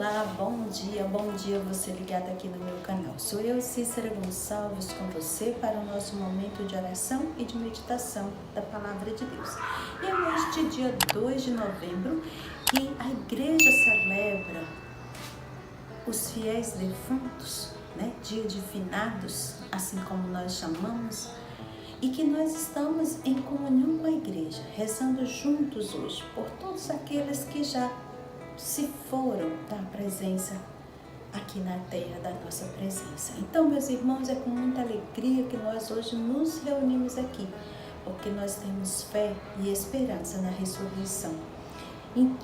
Olá, bom dia você ligado aqui no meu canal. Sou eu, Cícera Gonçalves, com você para o nosso momento de oração e de meditação da Palavra de Deus. E é neste dia 2 de novembro que a igreja celebra os fiéis defuntos, né? Dia de finados, assim como nós chamamos, e que nós estamos em comunhão com a igreja, rezando juntos hoje por todos aqueles que já se foram da presença aqui na terra, da nossa presença. Então, meus irmãos, é com muita alegria que nós hoje nos reunimos aqui, porque nós temos fé e esperança na ressurreição.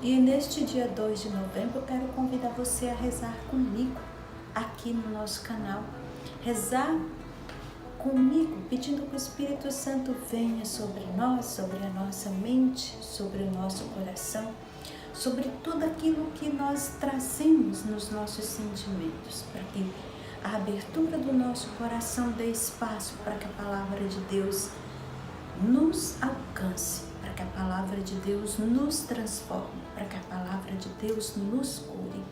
E neste dia 2 de novembro, eu quero convidar você a rezar comigo aqui no nosso canal. Rezar comigo, pedindo que o Espírito Santo venha sobre nós, sobre a nossa mente, sobre o nosso coração, sobre tudo aquilo que nós trazemos nos nossos sentimentos, para que a abertura do nosso coração dê espaço para que a palavra de Deus nos alcance, para que a palavra de Deus nos transforme, para que a palavra de Deus nos cure.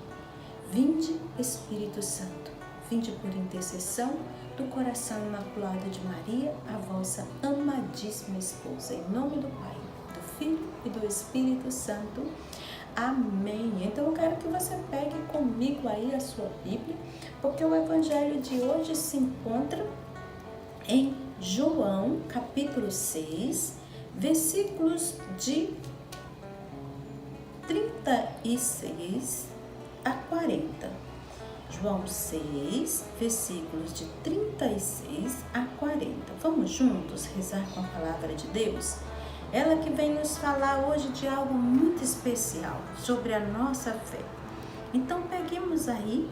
Vinde, Espírito Santo, vinde por intercessão do coração imaculado de Maria, a vossa amadíssima esposa, em nome do Pai, do Filho e do Espírito Santo. Amém. Então eu quero que você pegue comigo aí a sua Bíblia, porque o Evangelho de hoje se encontra em João, capítulo 6, versículos de 36 a 40. João 6, versículos de 36 a 40. Vamos juntos rezar com a palavra de Deus? Ela que vem nos falar hoje de algo muito especial, sobre a nossa fé. Então, peguemos aí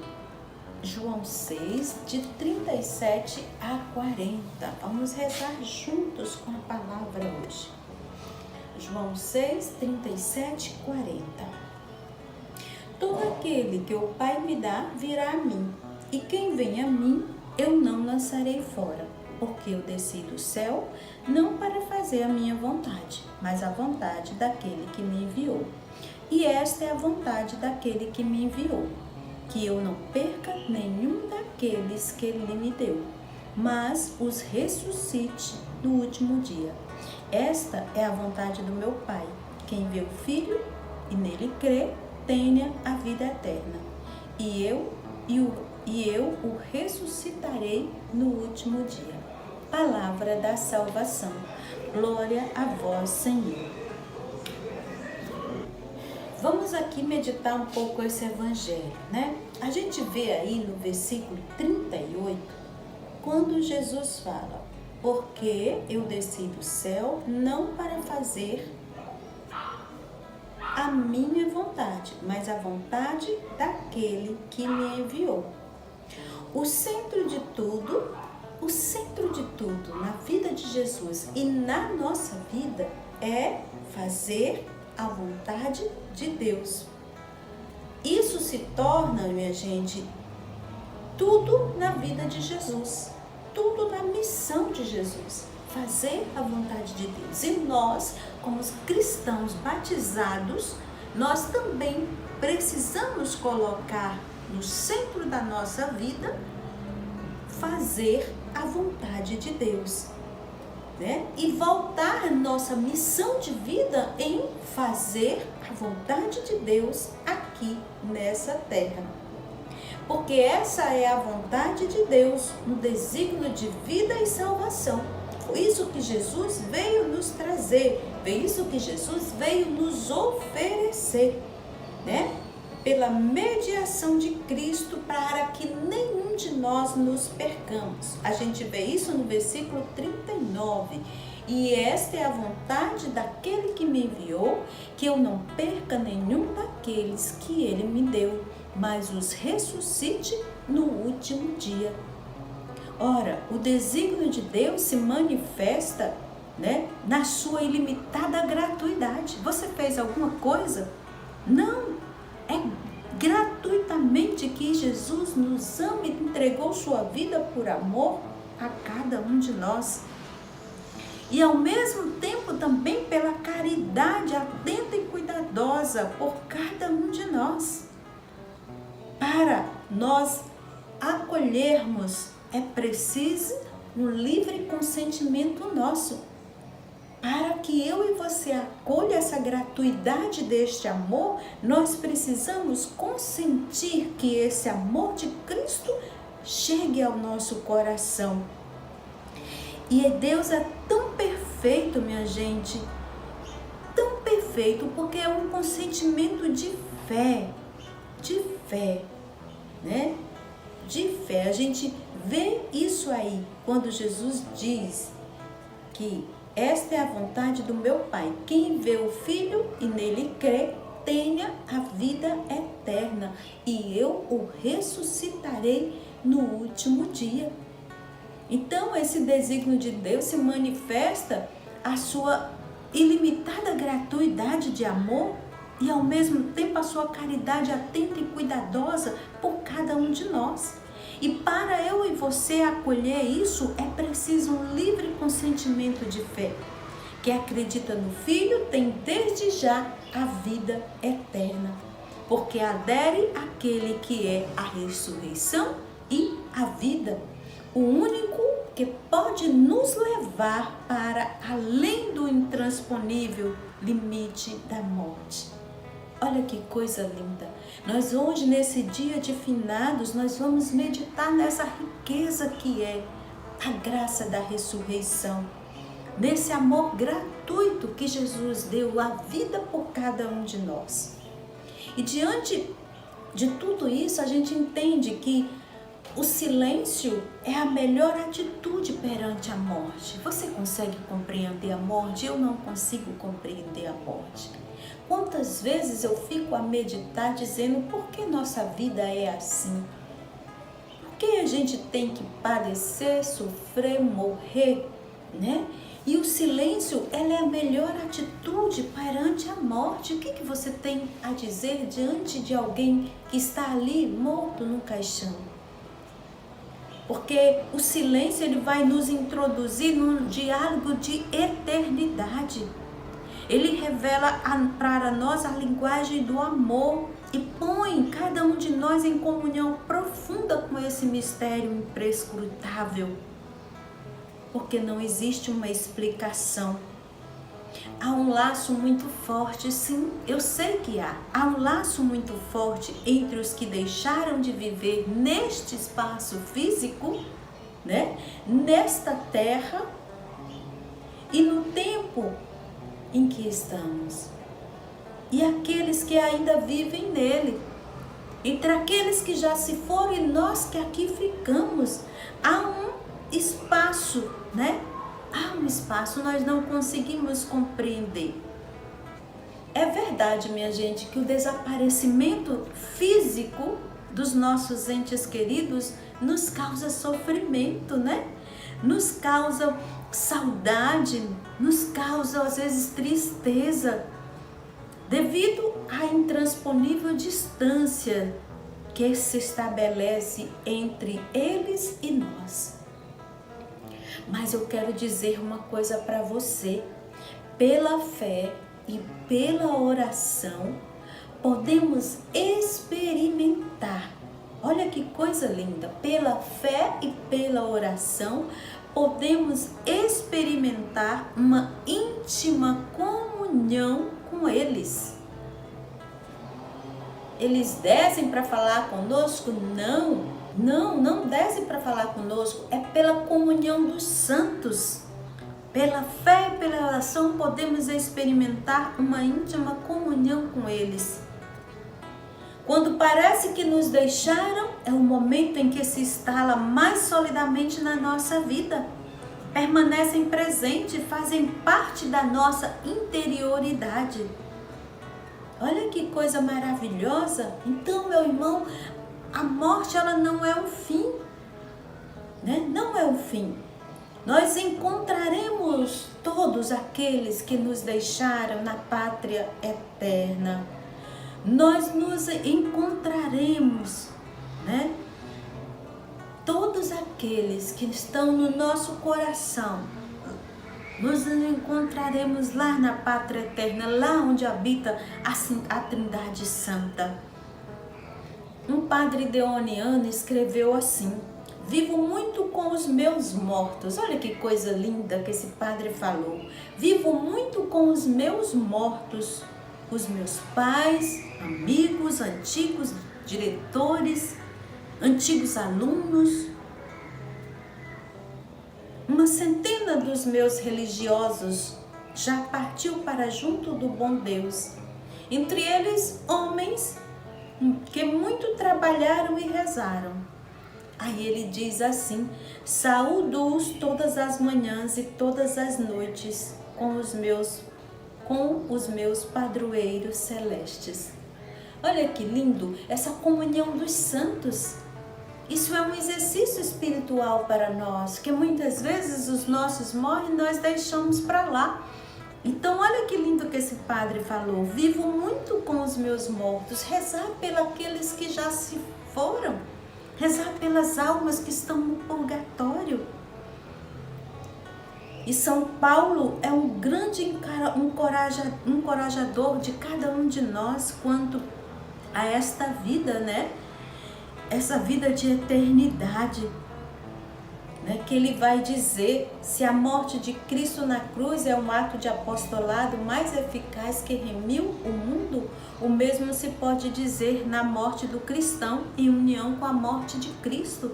João 6, de 37 a 40. Vamos rezar juntos com a palavra hoje. João 6, 37 e 40. Todo aquele que o Pai me dá, virá a mim, e quem vem a mim, eu não lançarei fora, porque eu desci do céu, não para fazer a minha vontade, mas a vontade daquele que me enviou. E esta é a vontade daquele que me enviou, que eu não perca nenhum daqueles que ele me deu, mas os ressuscite no último dia. Esta é a vontade do meu Pai. Quem vê o Filho e nele crê, tenha a vida eterna. E eu o ressuscitarei no último dia. Palavra da salvação. Glória a vós, Senhor. Vamos aqui meditar um pouco esse evangelho, né? A gente vê aí no versículo 38, quando Jesus fala: porque eu desci do céu não para fazer a minha vontade, mas a vontade daquele que me enviou. O centro de tudo na vida de Jesus e na nossa vida é fazer a vontade de Deus. Isso se torna, minha gente, tudo na vida de Jesus, tudo na missão de Jesus, fazer a vontade de Deus. E nós, como cristãos batizados, nós também precisamos colocar no centro da nossa vida fazer a vontade de Deus, né? E voltar a nossa missão de vida em fazer a vontade de Deus aqui nessa terra. Porque essa é a vontade de Deus, um desígnio de vida e salvação. Foi isso que Jesus veio nos trazer, foi isso que Jesus veio nos oferecer, né? Pela mediação de Cristo, para que nenhum de nós nos percamos. A gente vê isso no versículo 39. E esta é a vontade daquele que me enviou, que eu não perca nenhum daqueles que ele me deu, mas os ressuscite no último dia. Ora, o desígnio de Deus se manifesta, né, na sua ilimitada gratuidade. Você fez alguma coisa? Não. É gratuitamente que Jesus nos ama e entregou sua vida por amor a cada um de nós. E ao mesmo tempo também pela caridade atenta e cuidadosa por cada um de nós. para nós acolhermos, é preciso um livre consentimento nosso. Para que eu e você acolha essa gratuidade deste amor, nós precisamos consentir que esse amor de Cristo chegue ao nosso coração. E Deus é tão perfeito, minha gente, tão perfeito, porque é um consentimento de fé, né? De fé. A gente vê isso aí, quando Jesus diz que esta é a vontade do meu Pai. Quem vê o Filho e nele crê, tenha a vida eterna, e eu o ressuscitarei no último dia. Então, esse desígnio de Deus se manifesta a sua ilimitada gratuidade de amor e, ao mesmo tempo, a sua caridade atenta e cuidadosa por cada um de nós. E para eu e você acolher isso, é preciso um livre consentimento de fé. Quem acredita no Filho tem desde já a vida eterna, porque adere àquele que é a ressurreição e a vida, o único que pode nos levar para além do intransponível limite da morte. Olha que coisa linda. Nós hoje, nesse dia de finados, nós vamos meditar nessa riqueza que é a graça da ressurreição. Nesse amor gratuito que Jesus deu a vida por cada um de nós. E diante de tudo isso, a gente entende que o silêncio é a melhor atitude perante a morte. Você consegue compreender a morte? Eu não consigo compreender a morte. Quantas vezes eu fico a meditar dizendo por que nossa vida é assim? Por que a gente tem que padecer, sofrer, morrer, né? E o silêncio, ela é a melhor atitude perante a morte. O que você tem a dizer diante de alguém que está ali morto no caixão? Porque o silêncio, ele vai nos introduzir num diálogo de eternidade. Ele revela para nós a linguagem do amor e põe cada um de nós em comunhão profunda com esse mistério imprescrutável. Porque não existe uma explicação. Há um laço muito forte, sim, eu sei que há. Há um laço muito forte entre os que deixaram de viver neste espaço físico, né? Nesta terra e no tempo em que estamos, e aqueles que ainda vivem nele. Entre aqueles que já se foram e nós que aqui ficamos, há um espaço, né? Há um espaço, nós não conseguimos compreender. É verdade, minha gente, que o desaparecimento físico dos nossos entes queridos nos causa sofrimento, né? Nos causa saudade, nos causa às vezes tristeza, devido à intransponível distância que se estabelece entre eles e nós. Mas eu quero dizer uma coisa para você: pela fé e pela oração podemos experimentar. Olha que coisa linda! Pela fé e pela oração podemos experimentar uma íntima comunhão com eles. Eles descem para falar conosco? Não descem para falar conosco. É pela comunhão dos santos. Pela fé e pela oração podemos experimentar uma íntima comunhão com eles. Quando parece que nos deixaram, é o momento em que se instala mais solidamente na nossa vida. Permanecem presentes, fazem parte da nossa interioridade. Olha que coisa maravilhosa. Então, meu irmão, a morte, ela não é o fim, né? Não é o fim. Nós encontraremos todos aqueles que nos deixaram na pátria eterna. Nós nos encontraremos, né? Todos aqueles que estão no nosso coração, nos encontraremos lá na pátria eterna, lá onde habita a Trindade Santa. Um padre deoniano escreveu assim: vivo muito com os meus mortos. Olha que coisa linda que esse padre falou. Vivo muito com os meus mortos, os meus pais, amigos, antigos diretores, antigos alunos. Uma centena dos meus religiosos já partiu para junto do bom Deus. Entre eles, homens que muito trabalharam e rezaram. Aí ele diz assim: saúdo-os todas as manhãs e todas as noites com os meus padroeiros celestes. Olha que lindo essa comunhão dos santos. Isso é um exercício espiritual para nós, que muitas vezes os nossos morrem e nós deixamos para lá. Então olha que lindo que esse padre falou: vivo muito com os meus mortos, rezar pelos que já se foram, rezar pelas almas que estão no purgatório. E São Paulo é um grande encorajador de cada um de nós quanto a esta vida, né? Essa vida de eternidade, né? Que ele vai dizer: se a morte de Cristo na cruz é um ato de apostolado mais eficaz que remiu o mundo, o mesmo se pode dizer na morte do cristão em união com a morte de Cristo.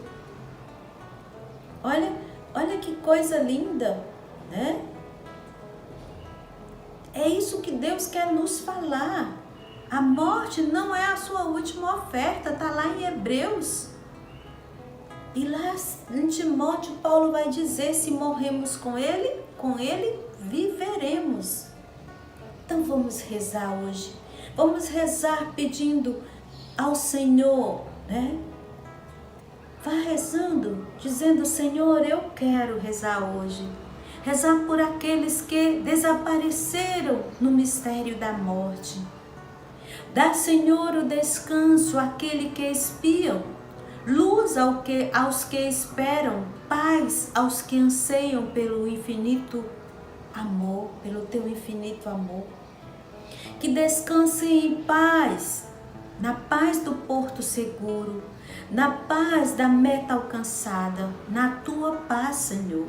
Olha que coisa linda, né? É isso que Deus quer nos falar. A morte não é a sua última oferta, está lá em Hebreus. E lá em Timóteo, Paulo vai dizer: se morremos com ele viveremos. Então vamos rezar hoje. Vamos rezar pedindo ao Senhor, né? Vá rezando, dizendo: Senhor, eu quero rezar hoje. Rezar por aqueles que desapareceram no mistério da morte. Dá, Senhor, o descanso àquele que espiam, luz aos que esperam, paz aos que anseiam pelo infinito amor, pelo teu infinito amor. Que descansem em paz, na paz do porto seguro, na paz da meta alcançada, na tua paz, Senhor.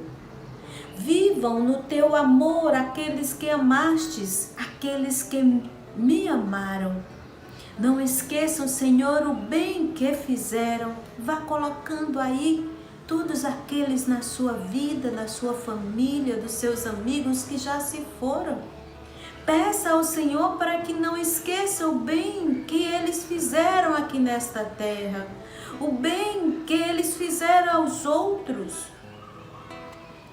Vivam no teu amor aqueles que amastes, aqueles que me amaram. Não esqueçam, Senhor, o bem que fizeram. Vá colocando aí todos aqueles na sua vida, na sua família, dos seus amigos que já se foram. Peça ao Senhor para que não esqueça o bem que eles fizeram aqui nesta terra, o bem que eles fizeram aos outros.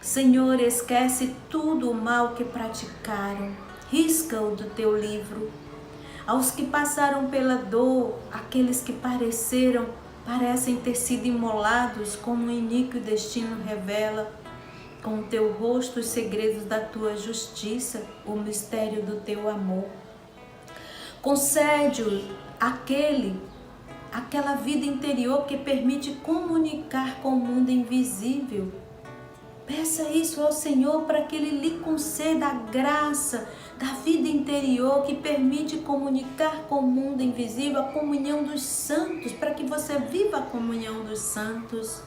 Senhor, esquece tudo o mal que praticaram, risca-o do teu livro. Aos que passaram pela dor, aqueles que parecem ter sido imolados, como o iníquo destino revela, com o teu rosto os segredos da tua justiça, o mistério do teu amor. Concede-o aquela vida interior que permite comunicar com o mundo invisível. Peça isso ao Senhor para que Ele lhe conceda a graça da vida interior que permite comunicar com o mundo invisível, a comunhão dos santos, para que você viva a comunhão dos santos,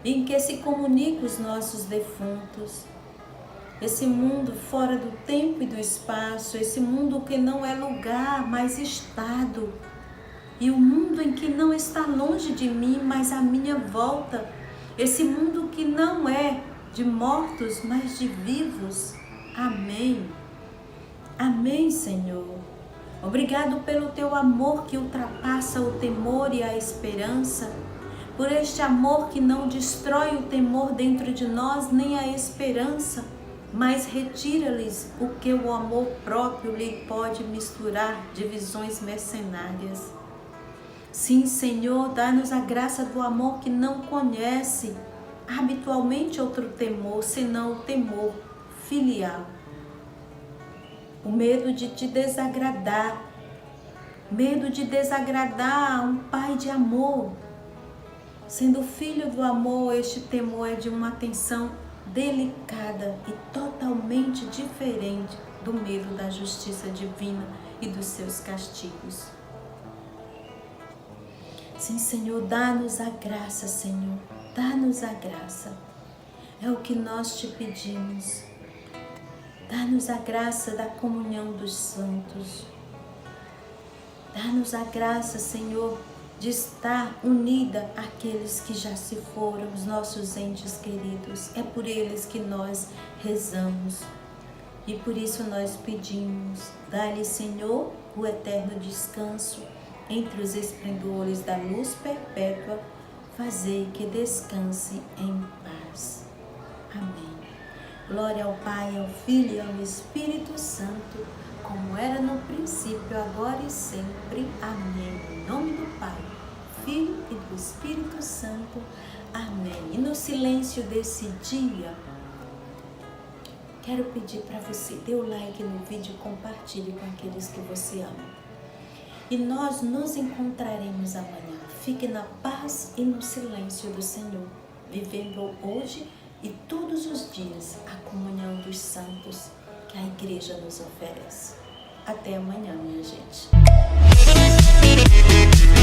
em que se comunicam os nossos defuntos. Esse mundo fora do tempo e do espaço, esse mundo que não é lugar, mas estado, e o mundo em que não está longe de mim, mas à minha volta. Esse mundo que não é de mortos, mas de vivos. Amém. Amém, Senhor. Obrigado pelo teu amor que ultrapassa o temor e a esperança. Por este amor que não destrói o temor dentro de nós, nem a esperança, mas retira-lhes o que o amor próprio lhe pode misturar de visões mercenárias. Sim, Senhor, dá-nos a graça do amor que não conhece habitualmente outro temor, senão o temor filial. O medo de te desagradar, medo de desagradar a um Pai de amor. Sendo filho do amor, este temor é de uma atenção delicada e totalmente diferente do medo da justiça divina e dos seus castigos. Sim, Senhor, dá-nos a graça, Senhor. Dá-nos a graça. É o que nós te pedimos. Dá-nos a graça da comunhão dos santos. Dá-nos a graça, Senhor, de estar unida àqueles que já se foram, os nossos entes queridos. É por eles que nós rezamos. E por isso nós pedimos, dá-lhe, Senhor, o eterno descanso entre os esplendores da luz perpétua, fazei que descanse em paz. Amém. Glória ao Pai, ao Filho e ao Espírito Santo, como era no princípio, agora e sempre. Amém. Em nome do Pai, Filho e do Espírito Santo. Amém. E no silêncio desse dia, quero pedir para você, dê o like no vídeo e compartilhe com aqueles que você ama. E nós nos encontraremos amanhã. Fique na paz e no silêncio do Senhor, vivendo hoje e todos os dias a comunhão dos santos que a igreja nos oferece. Até amanhã, minha gente.